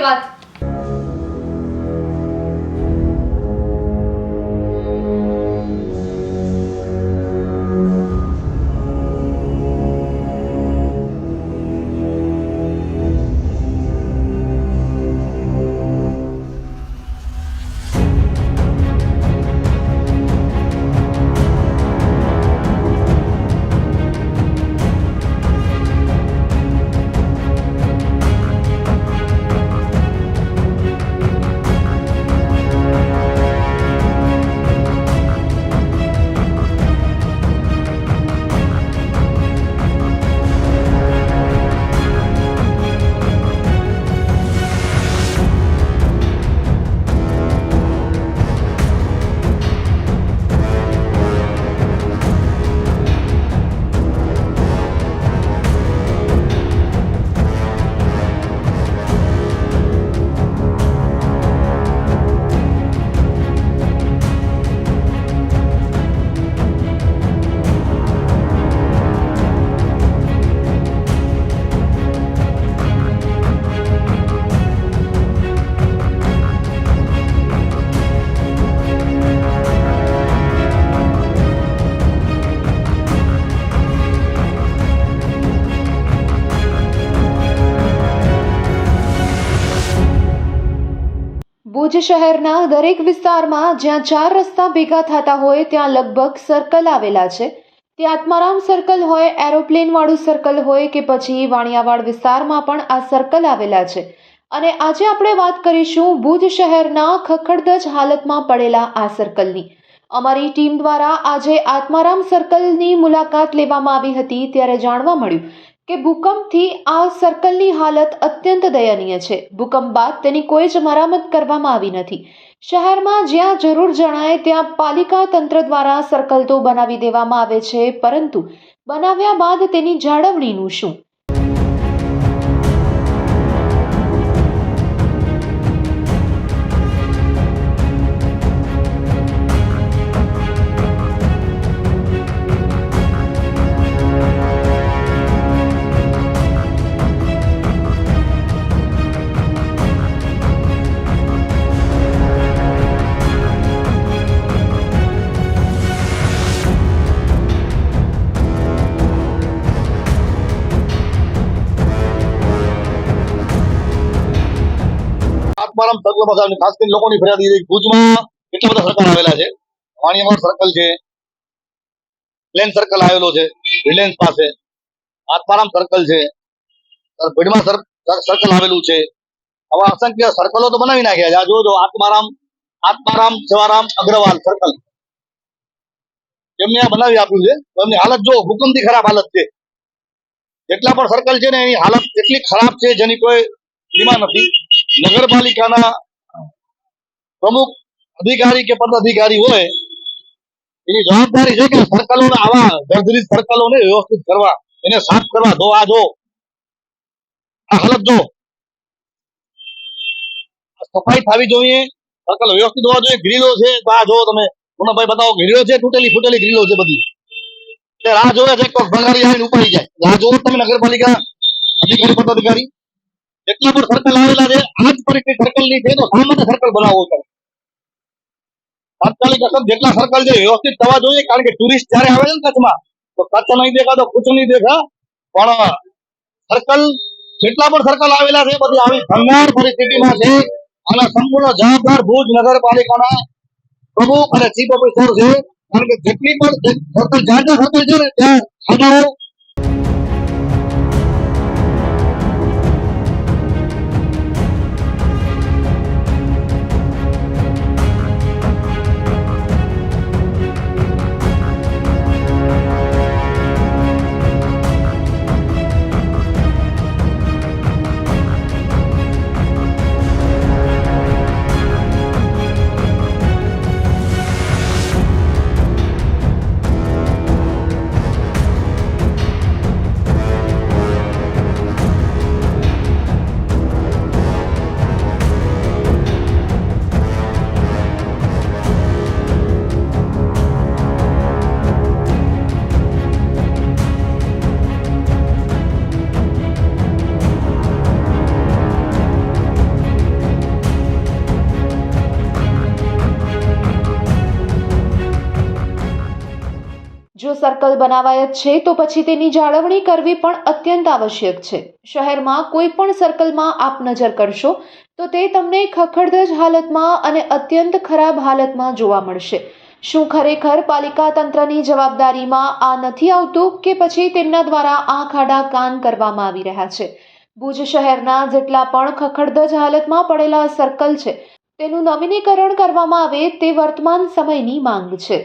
ધન્યવાદ। ભુજ શહેરના દરેક વિસ્તારમાં જ્યાં 4 રસ્તા ભેગા થતા હોય ત્યાં લગભગ સર્કલ આવેલા છે। તે આત્મારામ સર્કલ હોય, એરોપ્લેન વાળું સર્કલ હોય કે પછી વાણિયાવાડ વિસ્તારમાં પણ આ સર્કલ આવેલા છે। અને આજે આપણે વાત કરીશું ભુજ શહેરના ખખડધજ હાલતમાં પડેલા આ સર્કલની। અમારી ટીમ દ્વારા આજે આત્મારામ સર્કલની મુલાકાત લેવામાં આવી હતી ત્યારે જાણવા મળ્યું કે ભૂકંપથી આ સર્કલની હાલત અત્યંત દયનીય છે। ભૂકંપ બાદ તેની કોઈ જ મરામત કરવામાં આવી નથી। શહેરમાં જ્યાં જરૂર જણાય ત્યાં પાલિકા તંત્ર દ્વારા સર્કલ તો બનાવી દેવામાં આવે છે, પરંતુ બનાવ્યા બાદ તેની જાળવણીનું શું? આત્મારામ સર્કલ ખાસ કરીને લોકોની ફરિયાદ એ છે ભુજમાં કેટલા બધા સર્કલ આવેલા છે। વાણિયાવાડ સર્કલ છે, પ્લેન સર્કલ આવેલો છે રિલાયન્સ પાસે, આત્મારામ સર્કલ છે, ભીડમાં સર્કલ આવેલું છે। હવે અસંખ્ય સર્કલો તો બનાવી નાખ્યા છે। આ જોજો આત્મારામ શિવારામ અગ્રવાલ સર્કલ એમને આ બનાવી આપ્યું છે। એમની હાલત જો ભૂકંપથી ખરાબ હાલત છે। જેટલા પણ સર્કલ છે ને એની હાલત એટલી ખરાબ છે જેની કોઈ સીમા નથી। નગરપાલિકાના પ્રમુખ અધિકારી કે પદાધિકારી હોય એની જવાબદારી છે કે સર્કલોને આવા જર્જરિત સર્કલોને વ્યવસ્થિત કરવા, એને સાફ કરવા। જો આ હાલત જો સફાઈ થવી જોઈએ, સર્કલ વ્યવસ્થિત હોવા જોઈએ। ગ્રીલો છે તો આ જો તમે ભાઈ બતાવો, ગ્રીલો છે તૂટેલી ફૂટેલી ગ્રીલો છે બધી। રાહ જોવે છે ભંગારી આવીને ઉપાડી જાય। રાહ જોવો તમે નગરપાલિકા અધિકારી પદાધિકારી। જેટલા પણ સર્કલ આવેલા છે આ જ પરિસ્થિતિ સર્કલ ની છે તો સામાન્ય સર્કલ બનાવવો છે। તાત્કાલિક અસર જેટલા સર્કલ છે વ્યવસ્થિત થવા જોઈએ, કારણ કે ટુરિસ્ટ જયારે આવે છે ને કચ્છમાં તો કચ્છ નહીં દેખા તો કુછ નહીં દેખા। પણ સર્કલ જેટલા પણ સર્કલ આવેલા છે બધી આવી ભંગાર પરિસ્થિતિમાં છે। આના સંપૂર્ણ જવાબદાર ભુજ નગરપાલિકાના પ્રમુખ અને ચીફ ઓફિસર છે, કારણ કે જેટલી પણ સર્કલ જ્યાં સર્કલ છે ને ત્યાં ખાડાઓ જો સર્કલ બનાવાય જ છે તો પછી તેની જાળવણી કરવી પણ અત્યંત આવશ્યક છે. શહેરમાં કોઈ પણ સર્કલમાં આપ નજર કરશો તો તે તમને ખખડધજ હાલતમાં અને અત્યંત ખરાબ હાલતમાં જોવા મળશે. શું ખરેખર પાલિકા તંત્રની જવાબદારીમાં આ નથી આવતું કે પછી તેમના દ્વારા આંખ આડા કાન કરવામાં આવી રહ્યા છે? ભુજ શહેરના જેટલા પણ ખખડધજ હાલતમાં પડેલા સર્કલ છે તેનું નવીનીકરણ કરવામાં આવે તે વર્તમાન સમયની માંગ છે.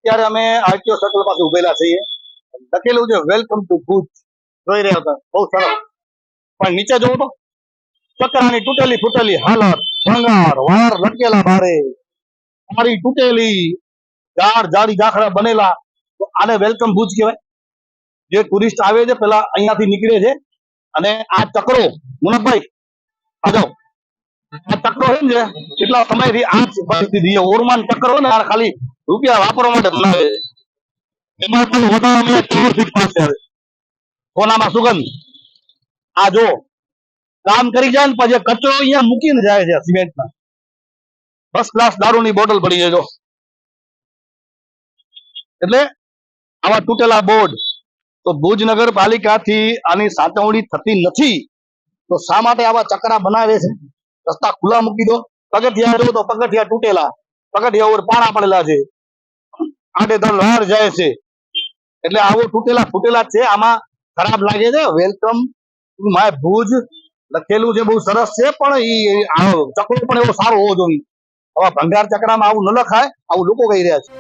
અત્યારે અમે આરટીઓ સર્કલ પાસે ઉભેલા છીએ. લખેલું છે વેલકમ ટુ ભુજ, જોઈ રહ્યા હતા, બહુ સરસ. પણ નીચે જોવો તો ચકરાની તૂટેલી ફૂટેલી હાલત, ભંગાર વાયર લટકેલા બારે, સારી તૂટેલી જાડી જાખડા બનેલા. તો આને વેલકમ ભુજ કહેવાય? જે ટુરિસ્ટ આવે છે પેલા અહીંયાથી નીકળે છે અને આ ચક્રો, મુનકભાઈ આ જાઓ, આ ચક્રો છે ને કેટલા સમયથી આ પરિસ્થિતિ છે. ઓરમાન ચક્રો ને આ ખાલી રૂપિયા વાપરવા માટે બનાવે છે. એમાં પણ વધારામાં 4 ફીટ પાસે આવે, સોનામાં સુગંધ. આ જો કામ કરી જાય ને પછી કચરો અહીંયા મૂકીને જાય છે સિમેન્ટના. ફર્સ્ટ ક્લાસ દારૂની બોટલ પડી છે જો. એટલે આવા તૂટેલા બોર્ડ. તો ભુજ નગરપાલિકાથી આની સાચવણી થતી નથી તો શા માટે આવા ચકરા બનાવે છે? રસ્તા ખુલ્લા મૂકી દો. પગથિયા જો તો પગથિયા તૂટેલા, પગથિયા ઉપર પાણા પડેલા છે, આડેધડ વાયર જાય છે. એટલે આવો તૂટેલા ફૂટેલા છે. આમાં ખરાબ લાગે છે. વેલકમ ટુ માય ભુજ લખેલું છે, બહુ સરસ છે, પણ ચક્રો પણ એવો સારો હોવો જોઈએ. આવા ભંગાર ચક્રામાં આવું ન લખાય, આવું લોકો કહી રહ્યા છે.